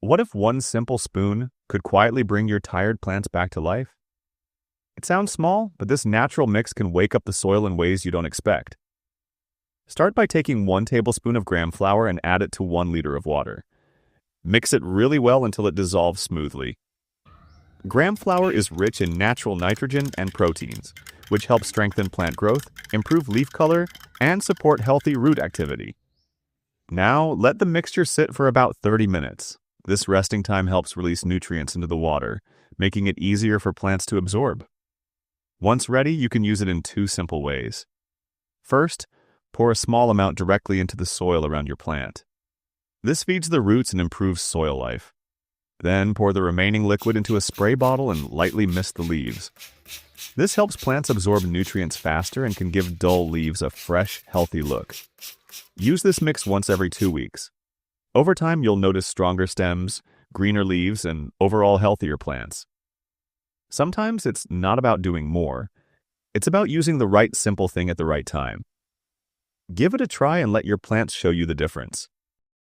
What if one simple spoon could quietly bring your tired plants back to life? It sounds small, but this natural mix can wake up the soil in ways you don't expect. Start by taking 1 tablespoon of gram flour and add it to 1 liter of water. Mix it really well until it dissolves smoothly. Gram flour is rich in natural nitrogen and proteins, which help strengthen plant growth, improve leaf color, and support healthy root activity. Now, let the mixture sit for about 30 minutes. This resting time helps release nutrients into the water, making it easier for plants to absorb. Once ready, you can use it in 2 simple ways. First, pour a small amount directly into the soil around your plant. This feeds the roots and improves soil life. Then pour the remaining liquid into a spray bottle and lightly mist the leaves. This helps plants absorb nutrients faster and can give dull leaves a fresh, healthy look. Use this mix once every 2 weeks. Over time, you'll notice stronger stems, greener leaves, and overall healthier plants. Sometimes it's not about doing more. It's about using the right simple thing at the right time. Give it a try and let your plants show you the difference.